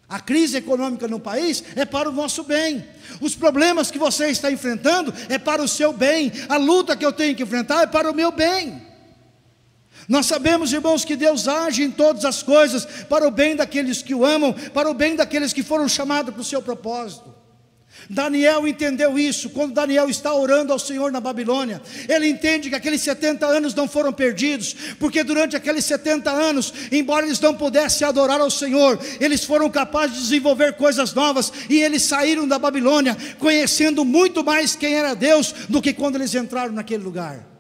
A crise econômica no país é para o nosso bem. Os problemas que você está enfrentando é para o seu bem. A luta que eu tenho que enfrentar é para o meu bem. Nós sabemos, irmãos, que Deus age em todas as coisas para o bem daqueles que o amam, para o bem daqueles que foram chamados para o seu propósito. Daniel entendeu isso. Quando Daniel está orando ao Senhor na Babilônia, ele entende que aqueles 70 anos não foram perdidos, porque durante aqueles 70 anos, embora eles não pudessem adorar ao Senhor, eles foram capazes de desenvolver coisas novas, e eles saíram da Babilônia conhecendo muito mais quem era Deus, do que quando eles entraram naquele lugar.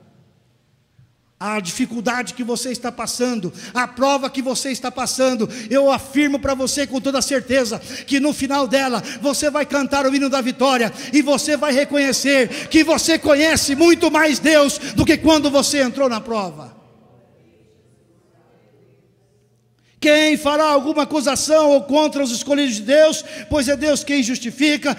A dificuldade que você está passando, a prova que você está passando, eu afirmo para você com toda certeza, que no final dela, você vai cantar o hino da vitória, e você vai reconhecer, que você conhece muito mais Deus, do que quando você entrou na prova. Quem fará alguma acusação ou contra os escolhidos de Deus? Pois é Deus quem justifica.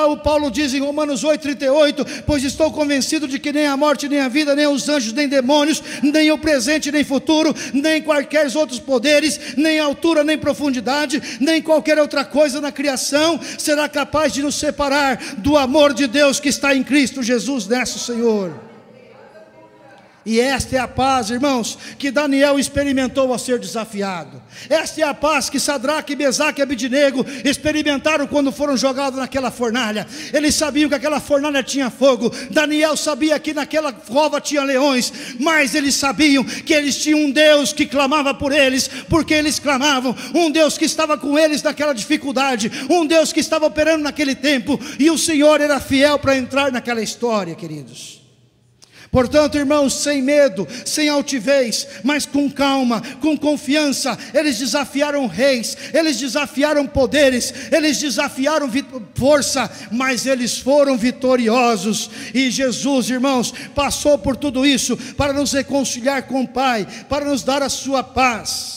O Paulo diz em Romanos 8,38: pois estou convencido de que nem a morte, nem a vida, nem os anjos, nem demônios, nem o presente, nem futuro, nem quaisquer outros poderes, nem altura, nem profundidade, nem qualquer outra coisa na criação será capaz de nos separar do amor de Deus que está em Cristo Jesus nosso Senhor. E esta é a paz, irmãos, que Daniel experimentou ao ser desafiado. Esta é a paz que Sadraque, Mesaque e Abednego experimentaram quando foram jogados naquela fornalha. Eles sabiam que aquela fornalha tinha fogo. Daniel sabia que naquela cova tinha leões, mas eles sabiam que eles tinham um Deus que clamava por eles, porque eles clamavam, um Deus que estava com eles naquela dificuldade, um Deus que estava operando naquele tempo, e o Senhor era fiel para entrar naquela história, queridos. Portanto, irmãos, sem medo, sem altivez, mas com calma, com confiança, eles desafiaram reis, eles desafiaram poderes, eles desafiaram força, mas eles foram vitoriosos. E Jesus, irmãos, passou por tudo isso para nos reconciliar com o Pai, para nos dar a sua paz.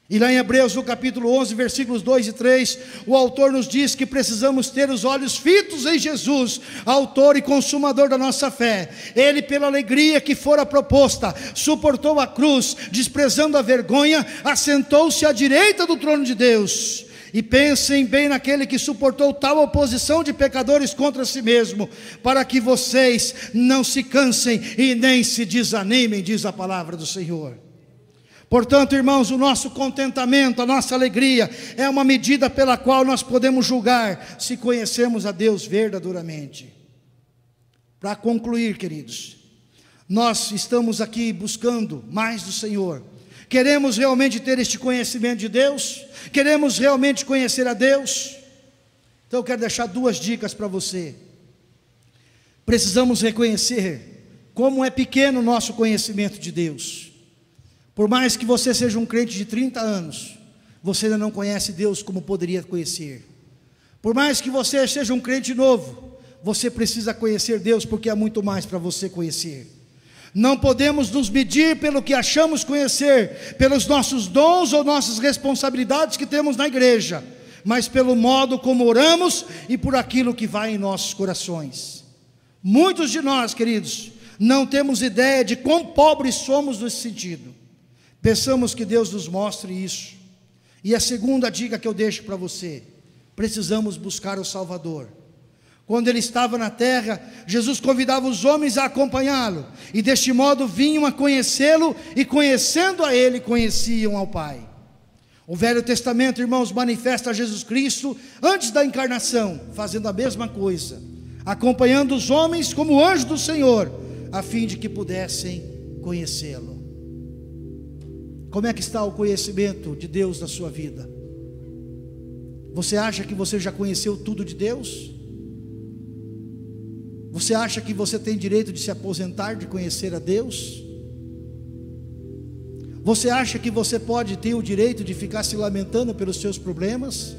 E lá em Hebreus, no capítulo 11, versículos 2 e 3, o autor nos diz que precisamos ter os olhos fitos em Jesus, autor e consumador da nossa fé. Ele, pela alegria que fora proposta, suportou a cruz, desprezando a vergonha, assentou-se à direita do trono de Deus. E pensem bem naquele que suportou tal oposição de pecadores contra si mesmo, para que vocês não se cansem e nem se desanimem, diz a palavra do Senhor. Portanto, irmãos, o nosso contentamento, a nossa alegria, é uma medida pela qual nós podemos julgar se conhecemos a Deus verdadeiramente. Para concluir, queridos, nós estamos aqui buscando mais do Senhor. Queremos realmente ter este conhecimento de Deus? Queremos realmente conhecer a Deus? Então eu quero deixar duas dicas para você. Precisamos reconhecer como é pequeno o nosso conhecimento de Deus. Por mais que você seja um crente de 30 anos, você ainda não conhece Deus como poderia conhecer. Por mais que você seja um crente novo, você precisa conhecer Deus, porque há muito mais para você conhecer. Não podemos nos medir pelo que achamos conhecer, pelos nossos dons ou nossas responsabilidades que temos na igreja, mas pelo modo como oramos e por aquilo que vai em nossos corações. Muitos de nós, queridos, não temos ideia de quão pobres somos nesse sentido. Pensamos que Deus nos mostre isso. E a segunda dica que eu deixo para você: precisamos buscar o Salvador. Quando ele estava na terra, Jesus convidava os homens a acompanhá-lo, e deste modo vinham a conhecê-lo, e conhecendo a ele, conheciam ao Pai. O Velho Testamento, irmãos, manifesta Jesus Cristo antes da encarnação, fazendo a mesma coisa, acompanhando os homens como anjos do Senhor, a fim de que pudessem conhecê-lo. Como é que está o conhecimento de Deus na sua vida? Você acha que você já conheceu tudo de Deus? Você acha que você tem direito de se aposentar de conhecer a Deus? Você acha que você pode ter o direito de ficar se lamentando pelos seus problemas?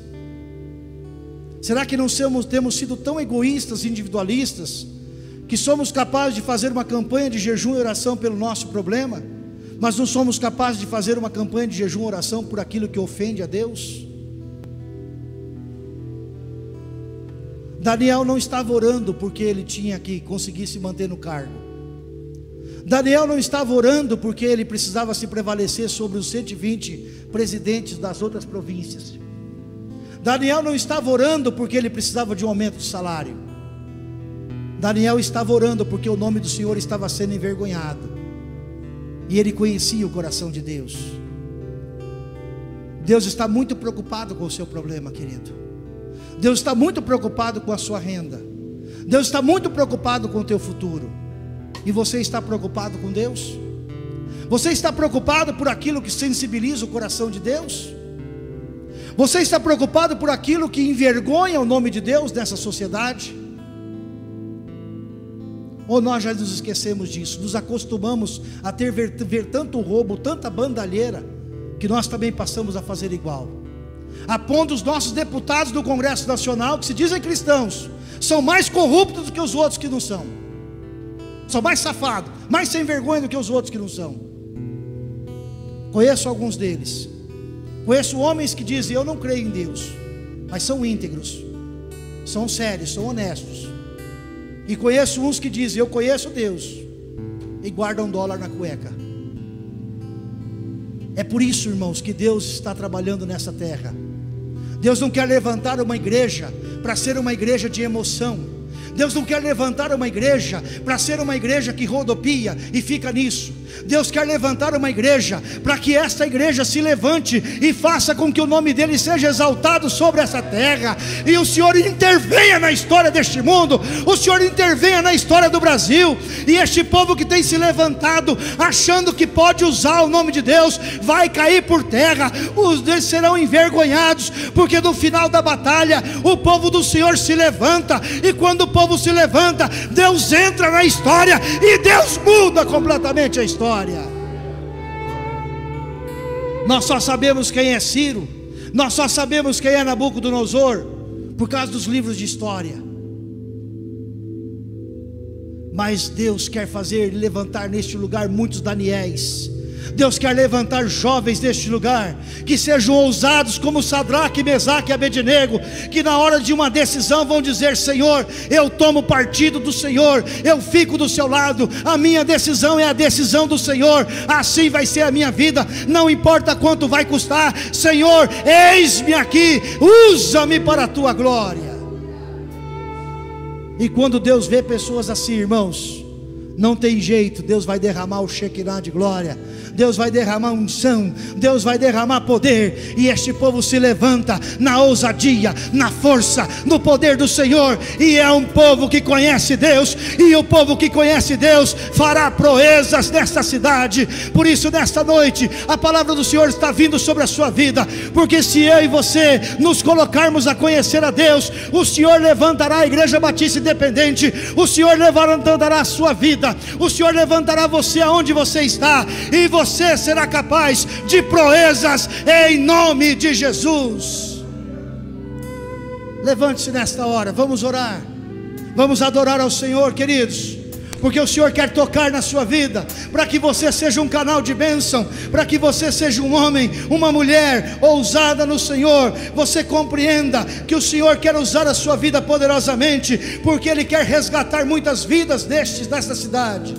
Será que não temos sido tão egoístas e individualistas, que somos capazes de fazer uma campanha de jejum e oração pelo nosso problema, mas não somos capazes de fazer uma campanha de jejum e oração por aquilo que ofende a Deus? Daniel não estava orando porque ele tinha que conseguir se manter no cargo. Daniel não estava orando porque ele precisava se prevalecer sobre os 120 presidentes das outras províncias. Daniel não estava orando porque ele precisava de um aumento de salário. Daniel estava orando porque o nome do Senhor estava sendo envergonhado, e ele conhecia o coração de Deus. Deus está muito preocupado com o seu problema, querido. Deus está muito preocupado com a sua renda. Deus está muito preocupado com o teu futuro. E você está preocupado com Deus? Você está preocupado por aquilo que sensibiliza o coração de Deus? Você está preocupado por aquilo que envergonha o nome de Deus nessa sociedade? Ou nós já nos esquecemos disso, nos acostumamos a ver tanto roubo, tanta bandalheira, que nós também passamos a fazer igual, a ponto dos nossos deputados do Congresso Nacional, que se dizem cristãos, são mais corruptos do que os outros que não são, são mais safados, mais sem vergonha do que os outros que não são. Conheço alguns deles, conheço homens que dizem: eu não creio em Deus, mas são íntegros, são sérios, são honestos. E conheço uns que dizem: eu conheço Deus, e guardam dólar na cueca. É por isso, irmãos, que Deus está trabalhando nessa terra. Deus não quer levantar uma igreja para ser uma igreja de emoção. Deus não quer levantar uma igreja para ser uma igreja que rodopia e fica nisso. Deus quer levantar uma igreja para que esta igreja se levante e faça com que o nome dele seja exaltado sobre essa terra, e o Senhor intervenha na história deste mundo, o Senhor intervenha na história do Brasil. E este povo que tem se levantado achando que pode usar o nome de Deus, vai cair por terra. Os deles serão envergonhados, porque no final da batalha o povo do Senhor se levanta, e quando o povo se levanta, Deus entra na história e Deus muda completamente a história. Nós só sabemos quem é Ciro, nós só sabemos quem é Nabucodonosor por causa dos livros de história. Mas Deus quer levantar neste lugar muitos Daniéis. Deus quer levantar jovens neste lugar, que sejam ousados como Sadraque, Mesaque e Abednego, que na hora de uma decisão vão dizer: Senhor, eu tomo partido do Senhor, eu fico do seu lado, a minha decisão é a decisão do Senhor, assim vai ser a minha vida, não importa quanto vai custar. Senhor, eis-me aqui, usa-me para a tua glória. E quando Deus vê pessoas assim, irmãos, não tem jeito, Deus vai derramar o Shekinah de glória, Deus vai derramar unção, Deus vai derramar poder, e este povo se levanta na ousadia, na força, no poder do Senhor, e é um povo que conhece Deus, e o povo que conhece Deus fará proezas nesta cidade. Por isso, nesta noite, a palavra do Senhor está vindo sobre a sua vida, porque se eu e você nos colocarmos a conhecer a Deus, o Senhor levantará a Igreja Batista Independente, o Senhor levantará a sua vida, o Senhor levantará você aonde você está, e você será capaz de proezas em nome de Jesus. Levante-se nesta hora, vamos orar, vamos adorar ao Senhor, queridos, porque o Senhor quer tocar na sua vida, para que você seja um canal de bênção, para que você seja um homem, uma mulher ousada no Senhor. Você compreenda que o Senhor quer usar a sua vida poderosamente, porque Ele quer resgatar muitas vidas desta cidade.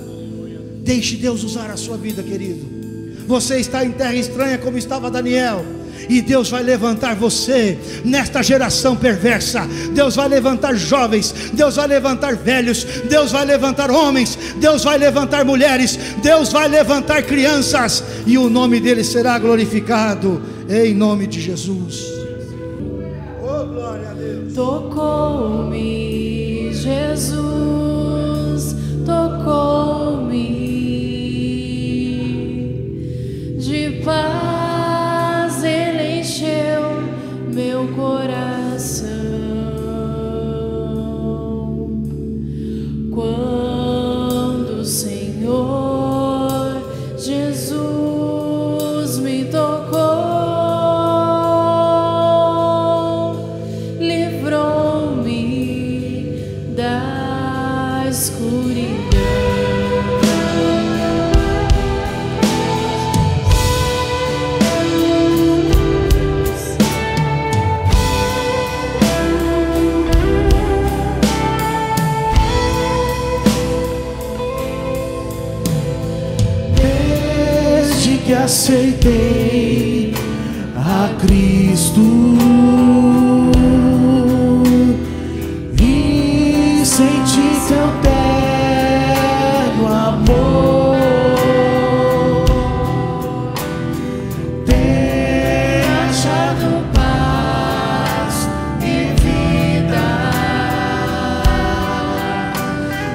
Deixe Deus usar a sua vida, querido. Você está em terra estranha como estava Daniel, e Deus vai levantar você nesta geração perversa. Deus vai levantar jovens, Deus vai levantar velhos, Deus vai levantar homens, Deus vai levantar mulheres, Deus vai levantar crianças, e o nome dele será glorificado em nome de Jesus. Oh, glória a Deus. Tocou-me Jesus, tocou-me, de paz Ele encheu meu coração. Quando o Senhor Jesus me tocou, livrou-me da escuridão. aceitei a Cristo e senti teu terno amor. Tenho achado paz e vida,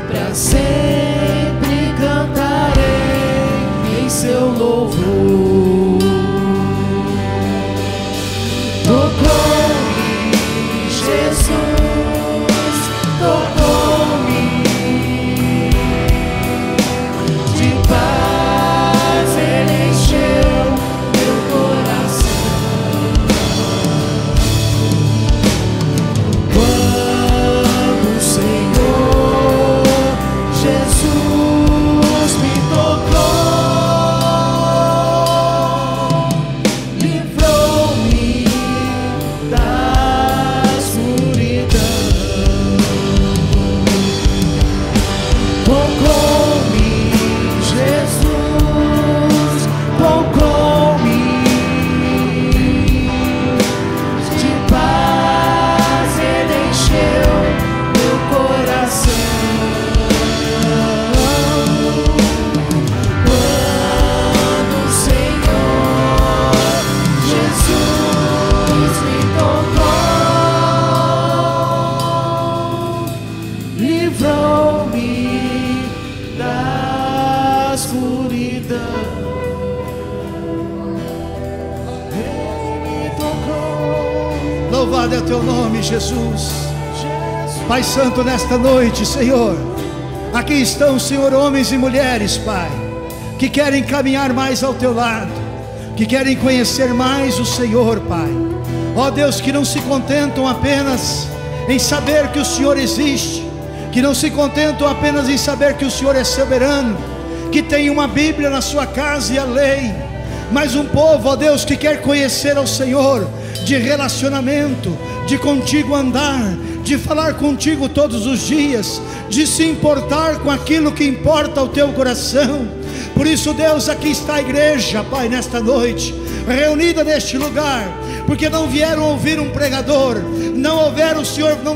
pra sempre cantarei em seu louvor. Tocou-me, Jesus, tocou-me, de paz Ele encheu meu coração. Quando o Senhor Jesus me tocou, livrou-me da escuridão. Tocou-me, Jesus, tocou-me, de paz Ele encheu meu coração. Quando o Senhor Jesus me tocou, livrou-me da escuridão. Ele me tocou. Louvado é o teu nome, Jesus. Pai Santo, nesta noite, Senhor, aqui estão, Senhor, homens e mulheres, Pai, que querem caminhar mais ao teu lado, que querem conhecer mais o Senhor, Pai. Ó Deus, que não se contentam apenas em saber que o Senhor existe, que não se contentam apenas em saber que o Senhor é soberano, que tem uma Bíblia na sua casa e a lei, mas um povo, ó Deus, que quer conhecer ao Senhor, de relacionamento, de contigo andar, de falar contigo todos os dias, de se importar com aquilo que importa ao teu coração. Por isso, Deus, aqui está a igreja, Pai, nesta noite, reunida neste lugar, porque não vieram ouvir um pregador, não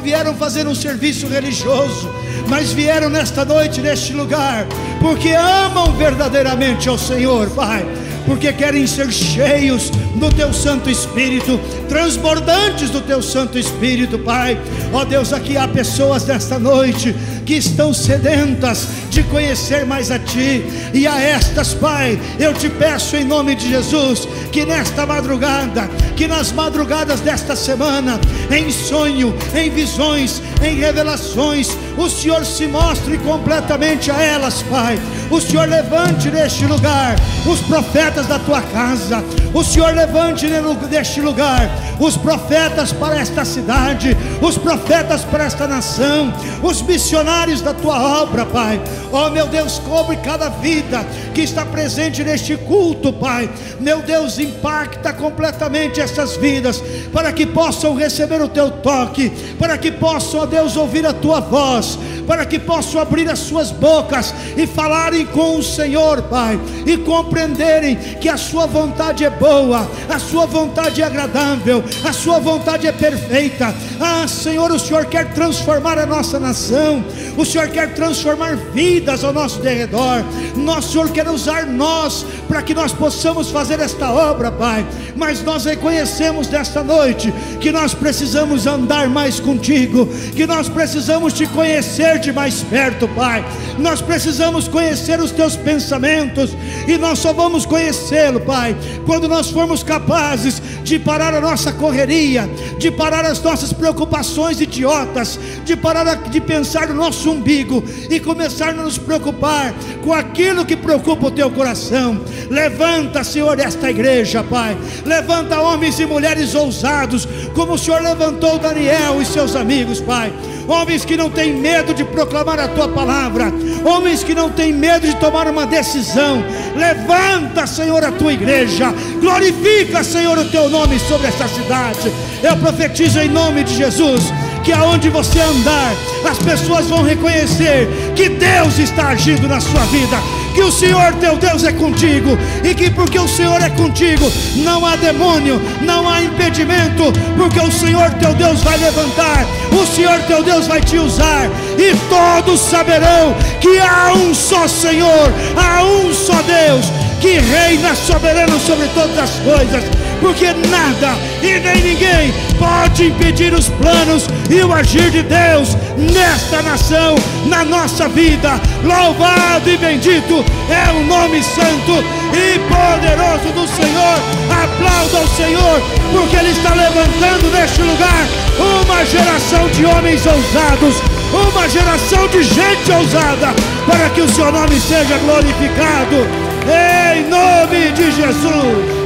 vieram fazer um serviço religioso, mas vieram nesta noite, neste lugar, porque amam verdadeiramente ao Senhor, Pai, porque querem ser cheios do teu Santo Espírito, transbordantes do teu Santo Espírito, Pai. Ó Deus, aqui há pessoas nesta noite que estão sedentas de conhecer mais a Ti, e a estas, Pai, eu te peço em nome de Jesus, que nesta madrugada, que nas madrugadas desta semana, em sonho, em visões, em revelações, o Senhor se mostre completamente a elas, Pai. O Senhor levante neste lugar os profetas da Tua casa, o Senhor levante neste lugar os profetas para esta cidade, os profetas para esta nação, os missionários da Tua obra, Pai. Ó meu Deus, cobre cada vida que está presente neste culto, Pai. Meu Deus, impacta completamente essas vidas, para que possam receber o Teu toque, para que possam, ó Deus, ouvir a Tua voz, para que possam abrir as suas bocas e falarem com o Senhor, Pai, e compreenderem que a Sua vontade é boa, a Sua vontade é agradável, a Sua vontade é perfeita. Ah, Senhor, o Senhor quer transformar a nossa nação, o Senhor quer transformar vidas ao nosso derredor. Nosso Senhor quer usar nós para que nós possamos fazer esta obra, Pai. Mas nós reconhecemos nesta noite que nós precisamos andar mais contigo, que nós precisamos te conhecer de mais perto, Pai. Nós precisamos conhecer os teus pensamentos, e nós só vamos conhecê-lo, Pai, quando nós formos capazes de parar a nossa correria, de parar as nossas preocupações idiotas, de parar de pensar no nosso umbigo e começar a nos preocupar com aquilo que preocupa o teu coração. Levanta, Senhor, esta igreja, Pai. Levanta homens e mulheres ousados, como o Senhor levantou Daniel e seus amigos, Pai. Homens que não têm medo de proclamar a Tua palavra, homens que não têm medo de tomar uma decisão. Levanta, Senhor, a Tua igreja. Glorifica, Senhor, o Teu nome sobre esta cidade. Eu profetizo em nome de Jesus que aonde você andar, as pessoas vão reconhecer que Deus está agindo na sua vida, que o Senhor teu Deus é contigo, e que porque o Senhor é contigo, não há demônio, não há impedimento, porque o Senhor teu Deus vai levantar, o Senhor teu Deus vai te usar, e todos saberão que há um só Senhor, há um só Deus, que reina soberano sobre todas as coisas, porque nada e nem ninguém pode impedir os planos e o agir de Deus nesta nação, na nossa vida. Louvado e bendito é o nome santo e poderoso do Senhor. Aplauda ao Senhor, porque Ele está levantando neste lugar uma geração de homens ousados, uma geração de gente ousada, para que o seu nome seja glorificado, em nome de Jesus.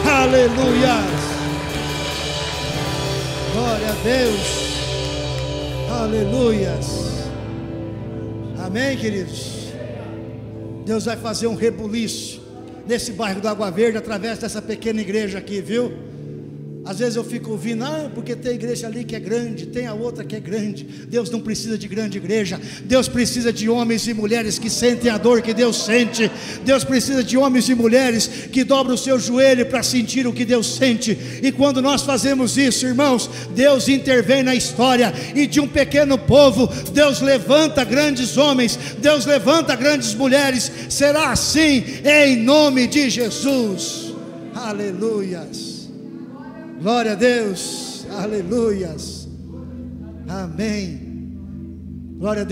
Aleluia. Glória a Deus. Aleluias. Amém, queridos. Deus vai fazer um rebuliço nesse bairro do Água Verde através dessa pequena igreja aqui, viu? Às vezes eu fico ouvindo, porque tem a igreja ali que é grande, tem a outra que é grande. Deus não precisa de grande igreja. Deus precisa de homens e mulheres que sentem a dor que Deus sente. Deus precisa de homens e mulheres que dobram o seu joelho para sentir o que Deus sente. E quando nós fazemos isso, irmãos, Deus intervém na história, e de um pequeno povo Deus levanta grandes homens, Deus levanta grandes mulheres. Será assim em nome de Jesus. Aleluias. Glória a Deus, aleluias, amém, glória a Deus.